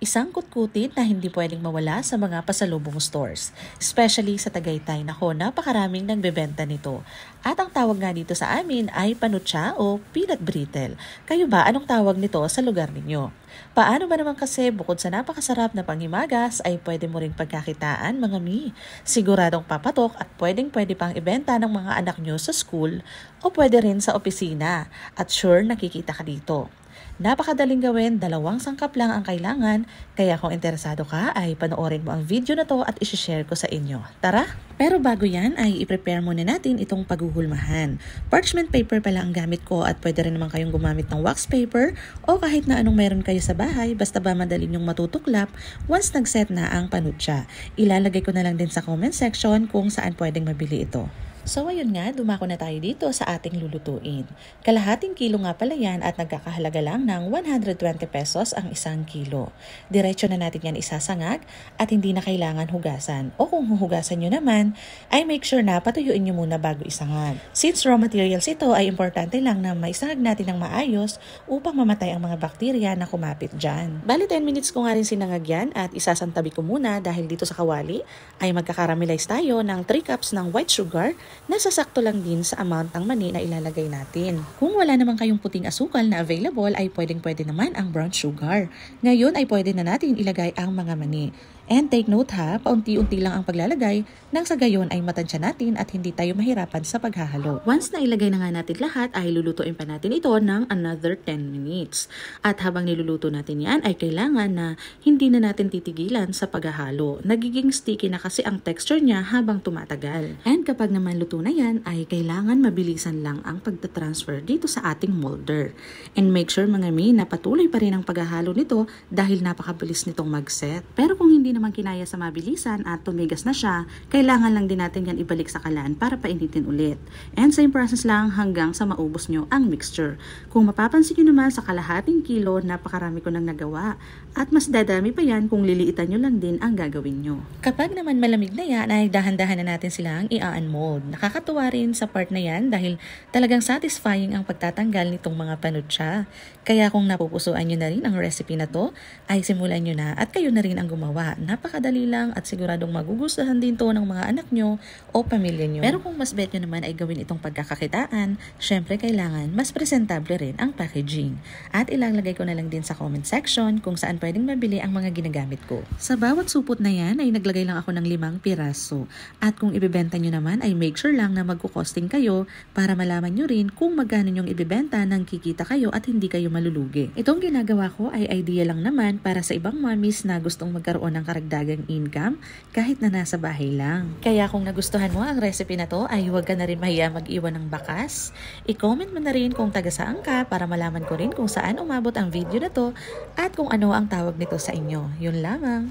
Isang kutkutin na hindi pwedeng mawala sa mga pasalubong stores. Especially sa Tagaytay, nako, napakaraming nagbebenta nito. At ang tawag nga dito sa amin ay panutsa o peanut brittle. Kayo ba, anong tawag nito sa lugar ninyo? Paano ba naman kasi bukod sa napakasarap na panghimagas ay pwede mo ring pagkakitaan mga mi? Siguradong papatok at pwede pang ibenta ng mga anak nyo sa school o pwede rin sa opisina. At sure nakikita ka dito. Napakadaling gawin, 2 sangkap lang ang kailangan, kaya kung interesado ka ay panoorin mo ang video na to at isishare ko sa inyo. Tara! Pero bago yan ay i-prepare muna natin itong paghuhulmahan. Parchment paper pala ang gamit ko at pwede rin naman kayong gumamit ng wax paper o kahit na anong meron kayo sa bahay basta ba madali nyong matutuklap once nag-set na ang panutsa. Ilalagay ko na lang din sa comment section kung saan pwedeng mabili ito. So ayun nga, dumako na tayo dito sa ating lulutuin. Kalahating kilo nga pala yan at nagkakahalaga lang ng 120 pesos ang 1 kilo. Diretso na natin yan isasangag at hindi na kailangan hugasan. O kung huhugasan nyo naman, ay make sure na patuyuin nyo muna bago isangag. Since raw materials ito ay importante lang na maisangag natin ng maayos upang mamatay ang mga bakterya na kumapit dyan. Bali 10 minutes ko nga rin sinangag yan at isasantabi ko muna dahil dito sa kawali ay magkakaramelize tayo ng 3 cups ng white sugar na sasakto lang din sa amount ng mani na ilalagay natin. Kung wala naman kayong puting asukal na available ay pwede naman ang brown sugar. Ngayon ay pwede na natin ilagay ang mga mani. And take note ha, paunti-unti lang ang paglalagay nang sa gayon ay matansya natin at hindi tayo mahirapan sa paghahalo. Once na ilagay na nga natin lahat ay lulutuin pa natin ito ng another 10 minutes. At habang niluluto natin yan ay kailangan na hindi na natin titigilan sa paghahalo. Nagiging sticky na kasi ang texture niya habang tumatagal. And kapag naman luto na yan ay kailangan mabilisan lang ang pagtatransfer dito sa ating molder. And make sure mga mi na patuloy pa rin ang paghahalo nito dahil napakabilis nitong mag-set. Pero kung hindi naman kinaya sa mabilisan at tumigas na siya, kailangan lang din natin yan ibalik sa kalan para painitin ulit. And same process lang hanggang sa maubos nyo ang mixture. Kung mapapansin nyo naman sa kalahating kilo, napakarami ko nang nagawa. At mas dadami pa yan kung liliitan nyo lang din ang gagawin nyo. Kapag naman malamig na yan, ay dahan-dahan na natin silang i-unmold. Nakakatuwa rin sa part na yan dahil talagang satisfying ang pagtatanggal nitong mga panutsa. Kaya kung napupusuan nyo na rin ang recipe na to, ay simulan nyo na at kayo na rin ang gumawa. Napakadali lang at siguradong magugustuhan din to ng mga anak nyo o pamilya nyo. Pero kung mas bet nyo naman ay gawin itong pagkakakitaan, syempre kailangan mas presentable rin ang packaging. At ilalagay ko na lang din sa comment section kung saan pwedeng mabili ang mga ginagamit ko. Sa bawat supot na yan ay naglagay lang ako ng 5 piraso. At kung ibebenta nyo naman ay make sure lang na magkukosting kayo para malaman nyo rin kung magkano nyong ibebenta nang kikita kayo at hindi kayo malulugi. Itong ginagawa ko ay idea lang naman para sa ibang mommies na gustong magkaroon ng karagdagang income kahit na nasa bahay lang. Kaya kung nagustuhan mo ang recipe na to ay huwag ka na rin mahiya mag-iwan ng bakas. I-comment mo na rin kung taga saan ka para malaman ko rin kung saan umabot ang video na to at kung ano ang tawag nito sa inyo. Yun lamang.